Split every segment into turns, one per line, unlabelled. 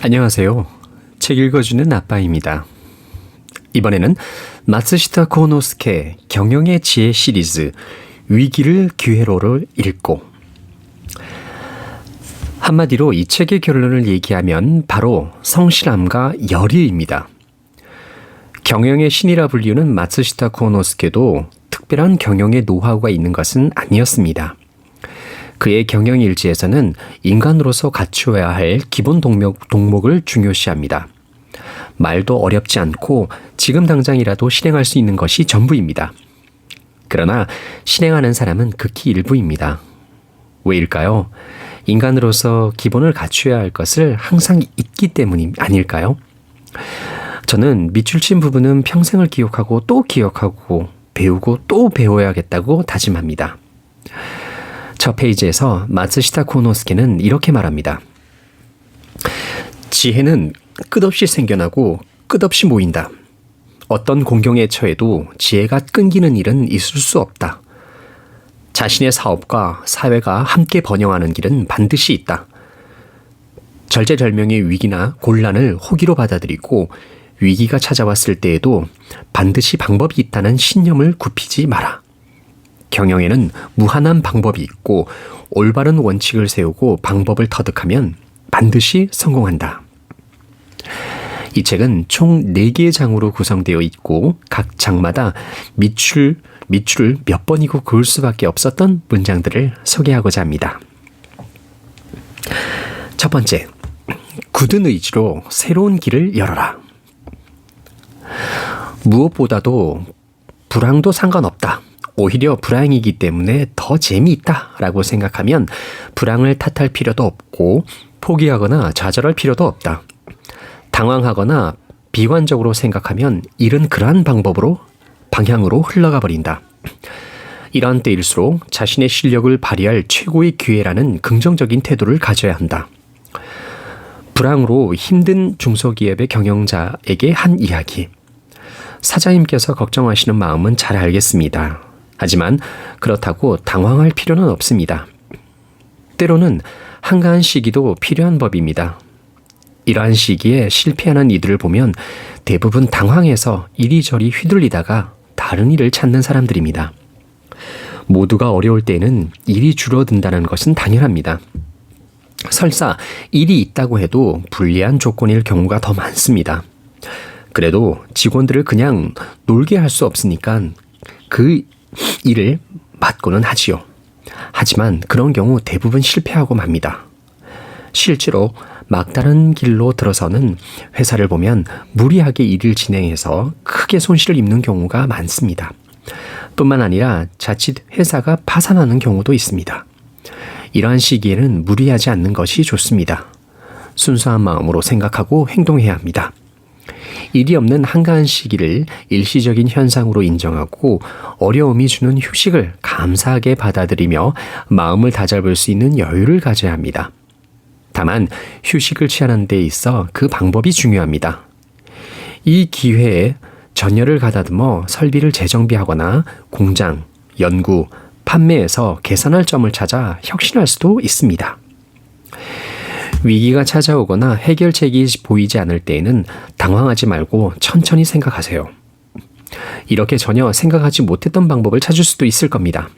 안녕하세요. 책 읽어주는 아빠입니다. 이번에는 마츠시타 코노스케 경영의 지혜 시리즈 위기를 기회로를 읽고, 한마디로 이 책의 결론을 얘기하면 바로 성실함과 열의입니다. 경영의 신이라 불리우는 마츠시타 코노스케도 특별한 경영의 노하우가 있는 것은 아니었습니다. 그의 경영 일지에서는 인간으로서 갖추어야 할 기본 동목을 중요시합니다. 말도 어렵지 않고 지금 당장이라도 실행할 수 있는 것이 전부입니다. 그러나 실행하는 사람은 극히 일부입니다. 왜일까요? 인간으로서 기본을 갖추어야 할 것을 항상 잊기 때문이 아닐까요? 저는 밑줄 친 부분은 평생을 기억하고 또 기억하고 배우고 또 배워야겠다고 다짐합니다. 저 페이지에서 마츠시타 코노스케는 이렇게 말합니다. 지혜는 끝없이 생겨나고 끝없이 모인다. 어떤 공경에 처해도 지혜가 끊기는 일은 있을 수 없다. 자신의 사업과 사회가 함께 번영하는 길은 반드시 있다. 절제절명의 위기나 곤란을 호기로 받아들이고 위기가 찾아왔을 때에도 반드시 방법이 있다는 신념을 굽히지 마라. 경영에는 무한한 방법이 있고 올바른 원칙을 세우고 방법을 터득하면 반드시 성공한다. 이 책은 총 4개의 장으로 구성되어 있고 각 장마다 밑줄을 몇 번이고 그을 수밖에 없었던 문장들을 소개하고자 합니다. 첫 번째, 굳은 의지로 새로운 길을 열어라. 무엇보다도 불황도 상관없다. 오히려 불황이기 때문에 더 재미있다 라고 생각하면 불황을 탓할 필요도 없고 포기하거나 좌절할 필요도 없다. 당황하거나 비관적으로 생각하면 일은 그러한 방향으로 흘러가 버린다. 이러한 때일수록 자신의 실력을 발휘할 최고의 기회라는 긍정적인 태도를 가져야 한다. 불황으로 힘든 중소기업의 경영자에게 한 이야기. 사장님께서 걱정하시는 마음은 잘 알겠습니다. 하지만 그렇다고 당황할 필요는 없습니다. 때로는 한가한 시기도 필요한 법입니다. 이러한 시기에 실패하는 이들을 보면 대부분 당황해서 이리저리 휘둘리다가 다른 일을 찾는 사람들입니다. 모두가 어려울 때는 일이 줄어든다는 것은 당연합니다. 설사 일이 있다고 해도 불리한 조건일 경우가 더 많습니다. 그래도 직원들을 그냥 놀게 할 수 없으니까 그 일을 맡고는 하지요. 하지만 그런 경우 대부분 실패하고 맙니다. 실제로 막다른 길로 들어서는 회사를 보면 무리하게 일을 진행해서 크게 손실을 입는 경우가 많습니다. 뿐만 아니라 자칫 회사가 파산하는 경우도 있습니다. 이러한 시기에는 무리하지 않는 것이 좋습니다. 순수한 마음으로 생각하고 행동해야 합니다. 일이 없는 한가한 시기를 일시적인 현상으로 인정하고 어려움이 주는 휴식을 감사하게 받아들이며 마음을 다잡을 수 있는 여유를 가져야 합니다. 다만 휴식을 취하는 데 있어 그 방법이 중요합니다. 이 기회에 전열을 가다듬어 설비를 재정비하거나 공장, 연구, 판매에서 개선할 점을 찾아 혁신할 수도 있습니다. 위기가 찾아오거나 해결책이 보이지 않을 때에는 당황하지 말고 천천히 생각하세요. 이렇게 전혀 생각하지 못했던 방법을 찾을 수도 있을 겁니다.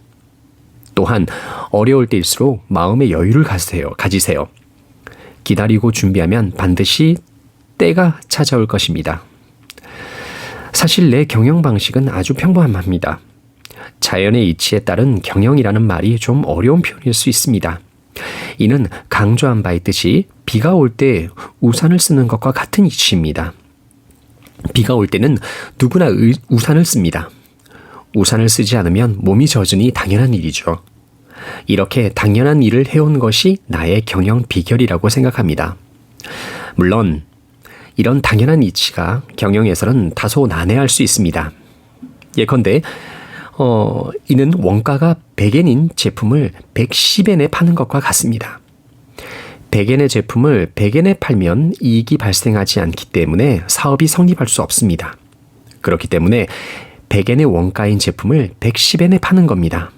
또한 어려울 때일수록 마음의 여유를 가지세요. 기다리고 준비하면 반드시 때가 찾아올 것입니다. 사실 내 경영 방식은 아주 평범합니다. 자연의 이치에 따른 경영이라는 말이 좀 어려운 표현일 수 있습니다. 이는 강조한 바 있듯이 비가 올 때 우산을 쓰는 것과 같은 이치입니다. 비가 올 때는 누구나 우산을 씁니다. 우산을 쓰지 않으면 몸이 젖으니 당연한 일이죠. 이렇게 당연한 일을 해온 것이 나의 경영 비결이라고 생각합니다. 물론 이런 당연한 이치가 경영에서는 다소 난해할 수 있습니다. 예컨대 이는 원가가 100엔인 제품을 110엔에 파는 것과 같습니다. 100엔의 제품을 100엔에 팔면 이익이 발생하지 않기 때문에 사업이 성립할 수 없습니다. 그렇기 때문에 100엔의 원가인 제품을 110엔에 파는 겁니다.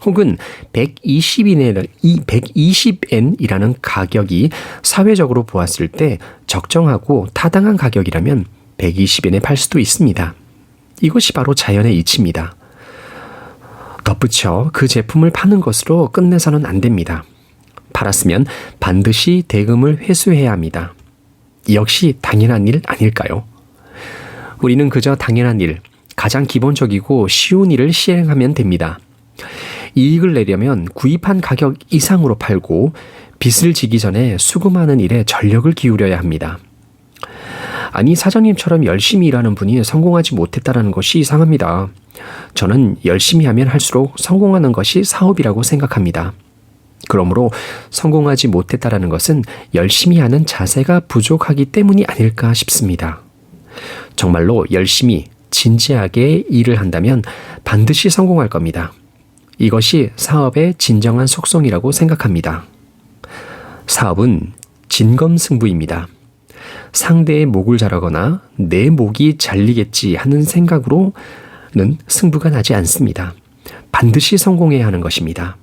혹은 120엔이라는 가격이 사회적으로 보았을 때 적정하고 타당한 가격이라면 120엔에 팔 수도 있습니다. 이것이 바로 자연의 이치입니다. 덧붙여 그 제품을 파는 것으로 끝내서는 안 됩니다. 팔았으면 반드시 대금을 회수해야 합니다. 역시 당연한 일 아닐까요? 우리는 그저 당연한 일, 가장 기본적이고 쉬운 일을 시행하면 됩니다. 이익을 내려면 구입한 가격 이상으로 팔고 빚을 지기 전에 수고 많은 일에 전력을 기울여야 합니다. 아니, 사장님처럼 열심히 일하는 분이 성공하지 못했다는 것이 이상합니다. 저는 열심히 하면 할수록 성공하는 것이 사업이라고 생각합니다. 그러므로 성공하지 못했다는 것은 열심히 하는 자세가 부족하기 때문이 아닐까 싶습니다. 정말로 열심히 진지하게 일을 한다면 반드시 성공할 겁니다. 이것이 사업의 진정한 속성이라고 생각합니다. 사업은 진검승부입니다. 상대의 목을 자르거나 내 목이 잘리겠지 하는 생각으로는 승부가 나지 않습니다. 반드시 성공해야 하는 것입니다.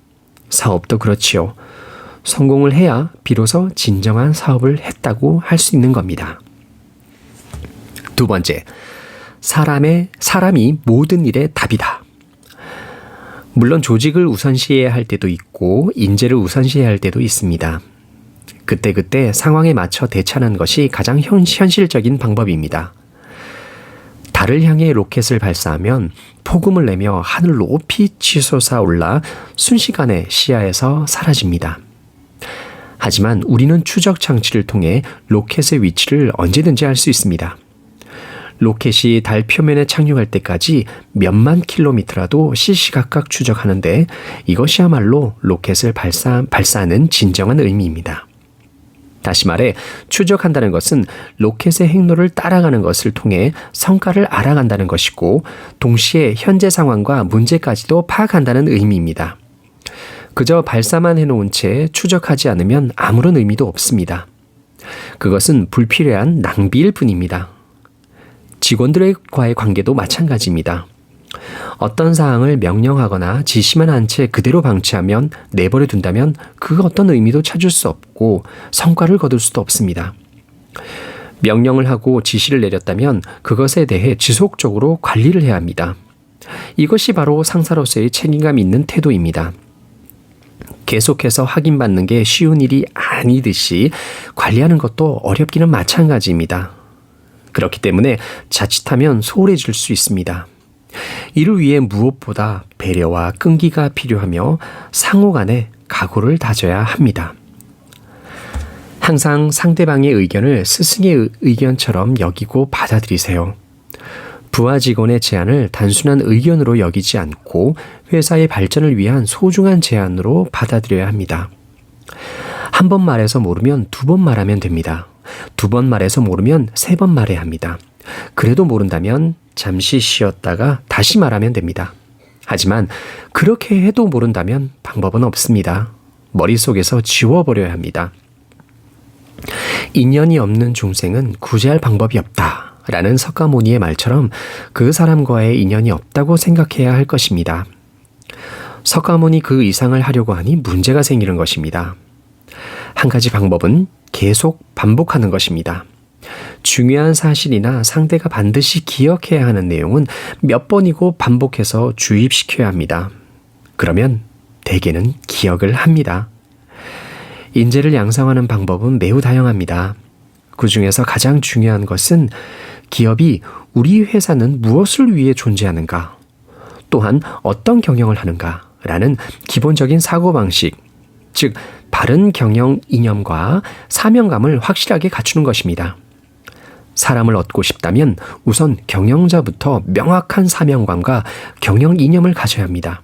사업도 그렇지요. 성공을 해야 비로소 진정한 사업을 했다고 할 수 있는 겁니다. 두 번째, 사람이 모든 일의 답이다. 물론 조직을 우선시해야 할 때도 있고 인재를 우선시해야 할 때도 있습니다. 그때 상황에 맞춰 대처하는 것이 가장 현실적인 방법입니다. 달을 향해 로켓을 발사하면 폭음을 내며 하늘 높이 치솟아 올라 순식간에 시야에서 사라집니다. 하지만 우리는 추적 장치를 통해 로켓의 위치를 언제든지 알 수 있습니다. 로켓이 달 표면에 착륙할 때까지 몇만 킬로미터라도 시시각각 추적하는데 이것이야말로 로켓을 발사하는 진정한 의미입니다. 다시 말해 추적한다는 것은 로켓의 행로를 따라가는 것을 통해 성과를 알아간다는 것이고 동시에 현재 상황과 문제까지도 파악한다는 의미입니다. 그저 발사만 해놓은 채 추적하지 않으면 아무런 의미도 없습니다. 그것은 불필요한 낭비일 뿐입니다. 직원들과의 관계도 마찬가지입니다. 어떤 사항을 명령하거나 지시만 한 채 그대로 방치하면 내버려 둔다면 그 어떤 의미도 찾을 수 없고 성과를 거둘 수도 없습니다. 명령을 하고 지시를 내렸다면 그것에 대해 지속적으로 관리를 해야 합니다. 이것이 바로 상사로서의 책임감 있는 태도입니다. 계속해서 확인받는 게 쉬운 일이 아니듯이 관리하는 것도 어렵기는 마찬가지입니다. 그렇기 때문에 자칫하면 소홀해질 수 있습니다. 이를 위해 무엇보다 배려와 끈기가 필요하며 상호 간에 각오를 다져야 합니다. 항상 상대방의 의견을 스승의 의견처럼 여기고 받아들이세요. 부하 직원의 제안을 단순한 의견으로 여기지 않고 회사의 발전을 위한 소중한 제안으로 받아들여야 합니다. 한 번 말해서 모르면 두 번 말하면 됩니다. 두 번 말해서 모르면 세 번 말해야 합니다. 그래도 모른다면 잠시 쉬었다가 다시 말하면 됩니다. 하지만 그렇게 해도 모른다면 방법은 없습니다. 머릿속에서 지워버려야 합니다. 인연이 없는 중생은 구제할 방법이 없다 라는 석가모니의 말처럼 그 사람과의 인연이 없다고 생각해야 할 것입니다. 석가모니 그 이상을 하려고 하니 문제가 생기는 것입니다. 한 가지 방법은 계속 반복하는 것입니다. 중요한 사실이나 상대가 반드시 기억해야 하는 내용은 몇 번이고 반복해서 주입시켜야 합니다. 그러면 대개는 기억을 합니다. 인재를 양성하는 방법은 매우 다양합니다. 그 중에서 가장 중요한 것은 기업이 우리 회사는 무엇을 위해 존재하는가, 또한 어떤 경영을 하는가 라는 기본적인 사고방식, 즉 바른 경영 이념과 사명감을 확실하게 갖추는 것입니다. 사람을 얻고 싶다면 우선 경영자부터 명확한 사명감과 경영 이념을 가져야 합니다.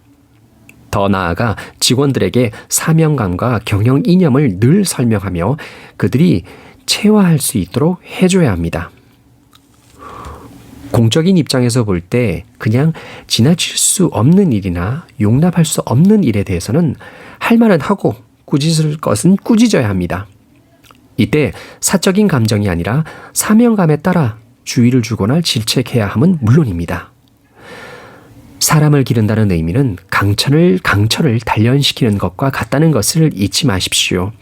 더 나아가 직원들에게 사명감과 경영 이념을 늘 설명하며 그들이 체화할 수 있도록 해줘야 합니다. 공적인 입장에서 볼 때 그냥 지나칠 수 없는 일이나 용납할 수 없는 일에 대해서는 할 말은 하고 꾸짖을 것은 꾸짖어야 합니다. 이때 사적인 감정이 아니라 사명감에 따라 주의를 주거나 질책해야 함은 물론입니다. 사람을 기른다는 의미는 강철을 단련시키는 것과 같다는 것을 잊지 마십시오.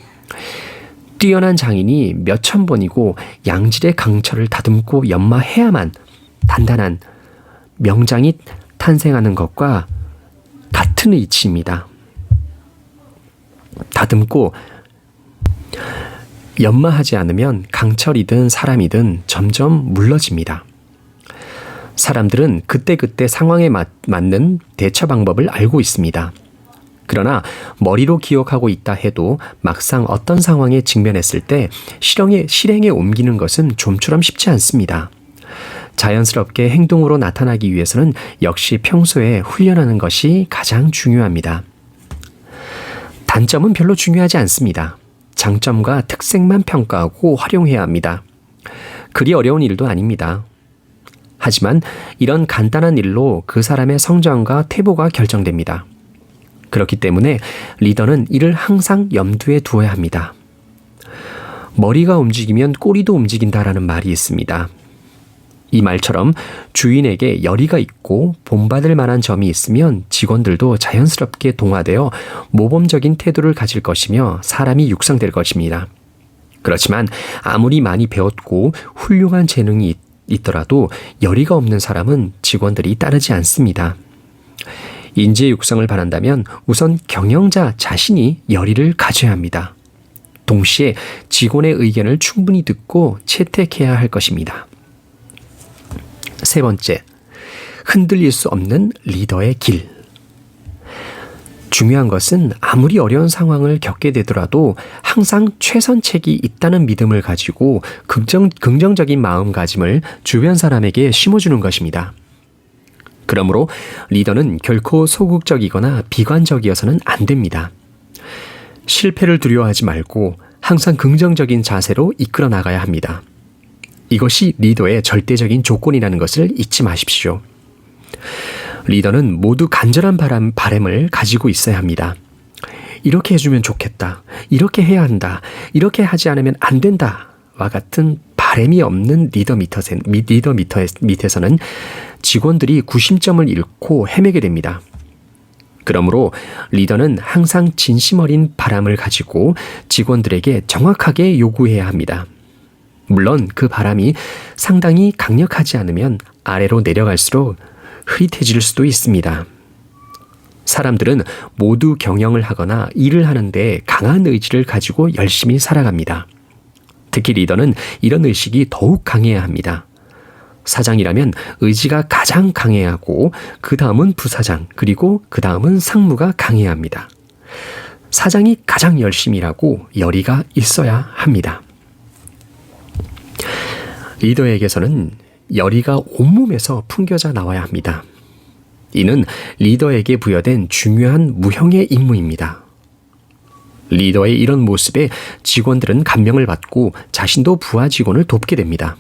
뛰어난 장인이 몇천 번이고 양질의 강철을 다듬고 연마해야만 단단한 명장이 탄생하는 것과 같은 이치입니다. 다듬고 연마하지 않으면 강철이든 사람이든 점점 물러집니다. 사람들은 그때그때 상황에 맞는 대처 방법을 알고 있습니다. 그러나 머리로 기억하고 있다 해도 막상 어떤 상황에 직면했을 때 실행에 옮기는 것은 좀처럼 쉽지 않습니다. 자연스럽게 행동으로 나타나기 위해서는 역시 평소에 훈련하는 것이 가장 중요합니다. 단점은 별로 중요하지 않습니다. 장점과 특색만 평가하고 활용해야 합니다. 그리 어려운 일도 아닙니다. 하지만 이런 간단한 일로 그 사람의 성장과 태보가 결정됩니다. 그렇기 때문에 리더는 이를 항상 염두에 두어야 합니다. 머리가 움직이면 꼬리도 움직인다라는 말이 있습니다. 이 말처럼 주인에게 열의가 있고 본받을 만한 점이 있으면 직원들도 자연스럽게 동화되어 모범적인 태도를 가질 것이며 사람이 육성될 것입니다. 그렇지만 아무리 많이 배웠고 훌륭한 재능이 있더라도 열의가 없는 사람은 직원들이 따르지 않습니다. 인재 육성을 바란다면 우선 경영자 자신이 열의를 가져야 합니다. 동시에 직원의 의견을 충분히 듣고 채택해야 할 것입니다. 세 번째, 흔들릴 수 없는 리더의 길. 중요한 것은 아무리 어려운 상황을 겪게 되더라도 항상 최선책이 있다는 믿음을 가지고 긍정적인 마음가짐을 주변 사람에게 심어주는 것입니다. 그러므로 리더는 결코 소극적이거나 비관적이어서는 안 됩니다. 실패를 두려워하지 말고 항상 긍정적인 자세로 이끌어 나가야 합니다. 이것이 리더의 절대적인 조건이라는 것을 잊지 마십시오. 리더는 모두 간절한 바람을 가지고 있어야 합니다. 이렇게 해주면 좋겠다. 이렇게 해야 한다. 이렇게 하지 않으면 안 된다. 와 같은 바람이 없는 리더 밑에서는 직원들이 구심점을 잃고 헤매게 됩니다. 그러므로 리더는 항상 진심 어린 바람을 가지고 직원들에게 정확하게 요구해야 합니다. 물론 그 바람이 상당히 강력하지 않으면 아래로 내려갈수록 흐릿해질 수도 있습니다. 사람들은 모두 경영을 하거나 일을 하는데 강한 의지를 가지고 열심히 살아갑니다. 특히 리더는 이런 의식이 더욱 강해야 합니다. 사장이라면 의지가 가장 강해야 하고 그 다음은 부사장 그리고 그 다음은 상무가 강해야 합니다. 사장이 가장 열심히 일하고 열의가 있어야 합니다. 리더에게서는 열의가 온몸에서 풍겨져 나와야 합니다. 이는 리더에게 부여된 중요한 무형의 임무입니다. 리더의 이런 모습에 직원들은 감명을 받고 자신도 부하 직원을 돕게 됩니다.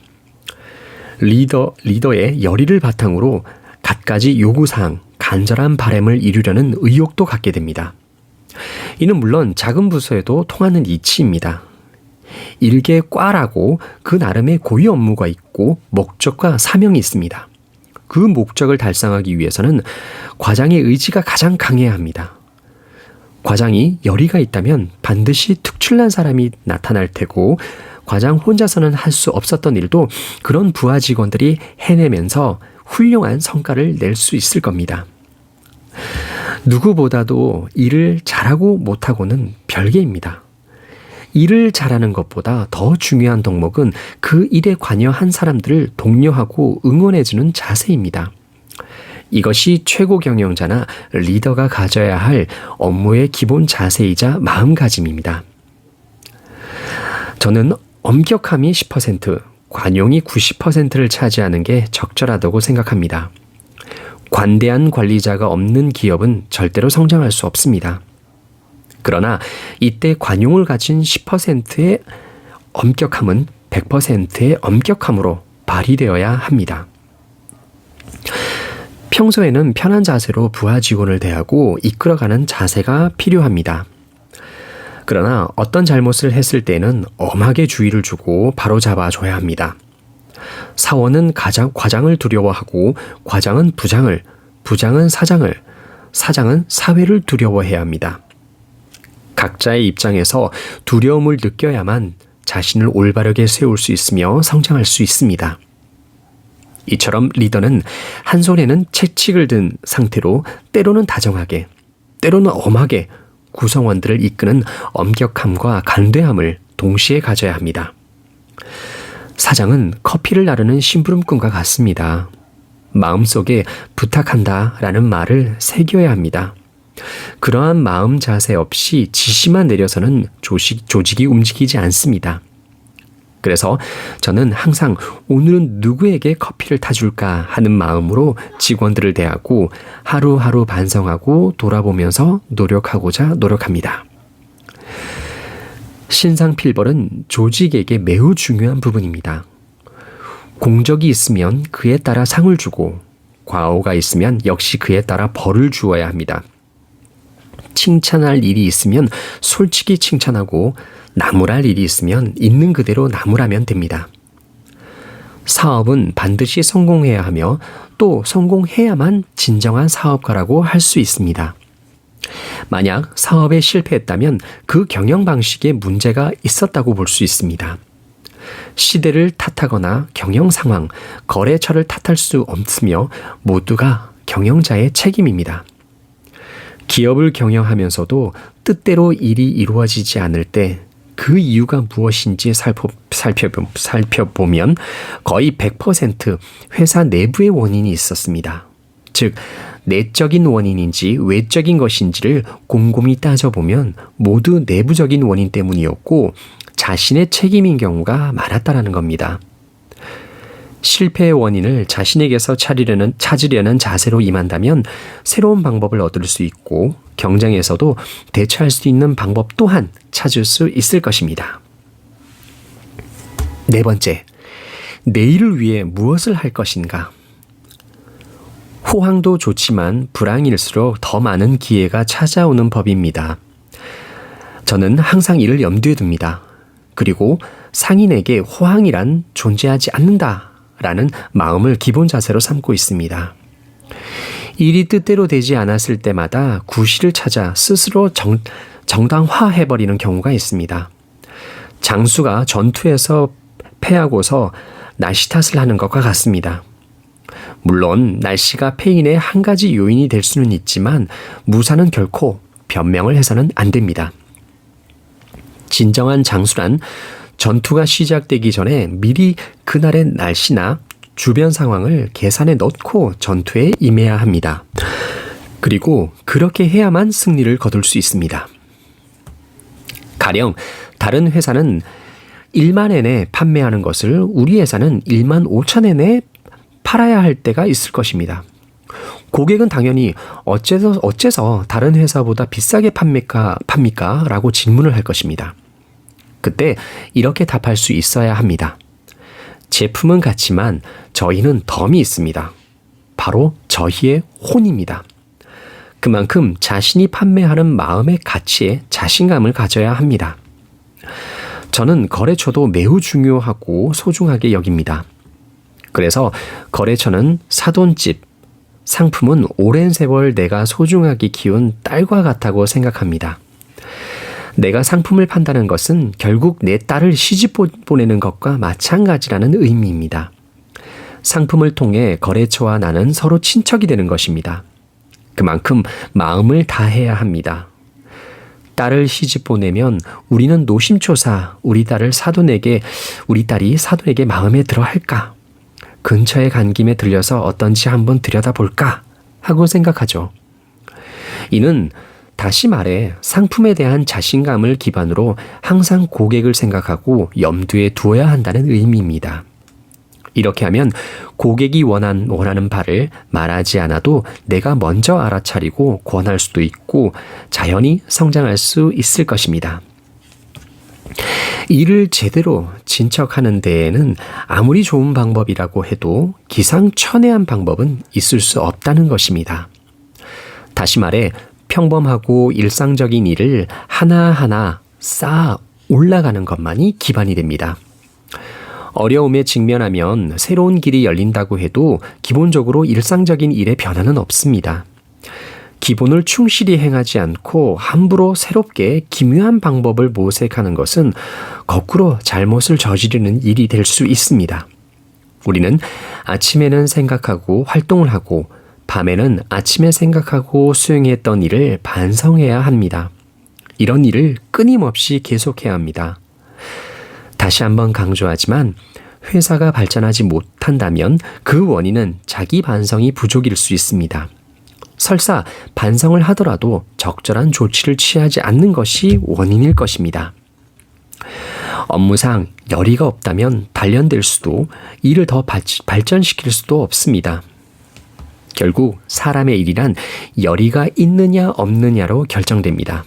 리더의 열의를 바탕으로 갖가지 요구사항, 간절한 바람을 이루려는 의욕도 갖게 됩니다. 이는 물론 작은 부서에도 통하는 이치입니다. 일개 과라고 그 나름의 고유 업무가 있고 목적과 사명이 있습니다. 그 목적을 달성하기 위해서는 과장의 의지가 가장 강해야 합니다. 과장이 열의가 있다면 반드시 특출난 사람이 나타날 테고 과장 혼자서는 할 수 없었던 일도 그런 부하 직원들이 해내면서 훌륭한 성과를 낼 수 있을 겁니다. 누구보다도 일을 잘하고 못하고는 별개입니다. 일을 잘하는 것보다 더 중요한 덕목은 그 일에 관여한 사람들을 독려하고 응원해주는 자세입니다. 이것이 최고 경영자나 리더가 가져야 할 업무의 기본 자세이자 마음가짐입니다. 저는 엄격함이 10%, 관용이 90%를 차지하는 게 적절하다고 생각합니다. 관대한 관리자가 없는 기업은 절대로 성장할 수 없습니다. 그러나 이때 관용을 가진 10%의 엄격함은 100%의 엄격함으로 발휘되어야 합니다. 평소에는 편한 자세로 부하 직원을 대하고 이끌어가는 자세가 필요합니다. 그러나 어떤 잘못을 했을 때는 엄하게 주의를 주고 바로 잡아줘야 합니다. 사원은 과장을 두려워하고 과장은 부장을, 부장은 사장을, 사장은 사회를 두려워해야 합니다. 각자의 입장에서 두려움을 느껴야만 자신을 올바르게 세울 수 있으며 성장할 수 있습니다. 이처럼 리더는 한 손에는 채찍을 든 상태로 때로는 다정하게, 때로는 엄하게 구성원들을 이끄는 엄격함과 간대함을 동시에 가져야 합니다. 사장은 커피를 나르는 심부름꾼과 같습니다. 마음속에 부탁한다 라는 말을 새겨야 합니다. 그러한 마음 자세 없이 지시만 내려서는 조직이 움직이지 않습니다. 그래서 저는 항상 오늘은 누구에게 커피를 타줄까 하는 마음으로 직원들을 대하고 하루하루 반성하고 돌아보면서 노력합니다. 신상필벌은 조직에게 매우 중요한 부분입니다. 공적이 있으면 그에 따라 상을 주고 과오가 있으면 역시 그에 따라 벌을 주어야 합니다. 칭찬할 일이 있으면 솔직히 칭찬하고 나무랄 일이 있으면 있는 그대로 나무라면 됩니다. 사업은 반드시 성공해야 하며 또 성공해야만 진정한 사업가라고 할 수 있습니다. 만약 사업에 실패했다면 그 경영 방식에 문제가 있었다고 볼 수 있습니다. 시대를 탓하거나 경영 상황, 거래처를 탓할 수 없으며 모두가 경영자의 책임입니다. 기업을 경영하면서도 뜻대로 일이 이루어지지 않을 때 그 이유가 무엇인지 살펴보면 거의 100% 회사 내부의 원인이 있었습니다. 즉, 내적인 원인인지 외적인 것인지를 곰곰이 따져보면 모두 내부적인 원인 때문이었고 자신의 책임인 경우가 많았다라는 겁니다. 실패의 원인을 자신에게서 찾으려는 자세로 임한다면 새로운 방법을 얻을 수 있고 경쟁에서도 대처할 수 있는 방법 또한 찾을 수 있을 것입니다. 네 번째, 내일을 위해 무엇을 할 것인가? 호황도 좋지만 불황일수록 더 많은 기회가 찾아오는 법입니다. 저는 항상 이를 염두에 둡니다. 그리고 상인에게 호황이란 존재하지 않는다라는 마음을 기본 자세로 삼고 있습니다. 일이 뜻대로 되지 않았을 때마다 구실을 찾아 스스로 정당화해버리는 경우가 있습니다. 장수가 전투에서 패하고서 날씨 탓을 하는 것과 같습니다. 물론 날씨가 패인의 한 가지 요인이 될 수는 있지만 무사는 결코 변명을 해서는 안 됩니다. 진정한 장수란 전투가 시작되기 전에 미리 그날의 날씨나 주변 상황을 계산에 넣고 전투에 임해야 합니다. 그리고 그렇게 해야만 승리를 거둘 수 있습니다. 가령 다른 회사는 1만 엔에 판매하는 것을 우리 회사는 1만 5천 엔에 팔아야 할 때가 있을 것입니다. 고객은 당연히 어째서 다른 회사보다 비싸게 팝니까? 라고 질문을 할 것입니다. 그때 이렇게 답할 수 있어야 합니다. 제품은 같지만 저희는 덤이 있습니다. 바로 저희의 혼입니다. 그만큼 자신이 판매하는 마음의 가치에 자신감을 가져야 합니다. 저는 거래처도 매우 중요하고 소중하게 여깁니다. 그래서 거래처는 사돈집, 상품은 오랜 세월 내가 소중하게 키운 딸과 같다고 생각합니다. 내가 상품을 판다는 것은 결국 내 딸을 시집 보내는 것과 마찬가지라는 의미입니다. 상품을 통해 거래처와 나는 서로 친척이 되는 것입니다. 그만큼 마음을 다해야 합니다. 딸을 시집 보내면 우리는 노심초사 우리 딸이 사돈에게 마음에 들어 할까? 근처에 간 김에 들려서 어떤지 한번 들여다볼까? 하고 생각하죠. 이는 다시 말해 상품에 대한 자신감을 기반으로 항상 고객을 생각하고 염두에 두어야 한다는 의미입니다. 이렇게 하면 고객이 원하는 바를 말하지 않아도 내가 먼저 알아차리고 권할 수도 있고 자연히 성장할 수 있을 것입니다. 일을 제대로 진척하는 데에는 아무리 좋은 방법이라고 해도 기상천외한 방법은 있을 수 없다는 것입니다. 다시 말해 평범하고 일상적인 일을 하나하나 쌓아 올라가는 것만이 기반이 됩니다. 어려움에 직면하면 새로운 길이 열린다고 해도 기본적으로 일상적인 일에 변화는 없습니다. 기본을 충실히 행하지 않고 함부로 새롭게 기묘한 방법을 모색하는 것은 거꾸로 잘못을 저지르는 일이 될 수 있습니다. 우리는 아침에는 생각하고 활동을 하고 밤에는 아침에 생각하고 수행했던 일을 반성해야 합니다. 이런 일을 끊임없이 계속해야 합니다. 다시 한번 강조하지만 회사가 발전하지 못한다면 그 원인은 자기 반성이 부족일 수 있습니다. 설사 반성을 하더라도 적절한 조치를 취하지 않는 것이 원인일 것입니다. 업무상 열의가 없다면 단련될 수도 일을 더 발전시킬 수도 없습니다. 결국 사람의 일이란 열의가 있느냐 없느냐로 결정됩니다.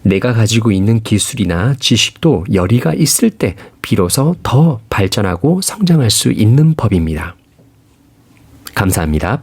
내가 가지고 있는 기술이나 지식도 열의가 있을 때 비로소 더 발전하고 성장할 수 있는 법입니다. 감사합니다.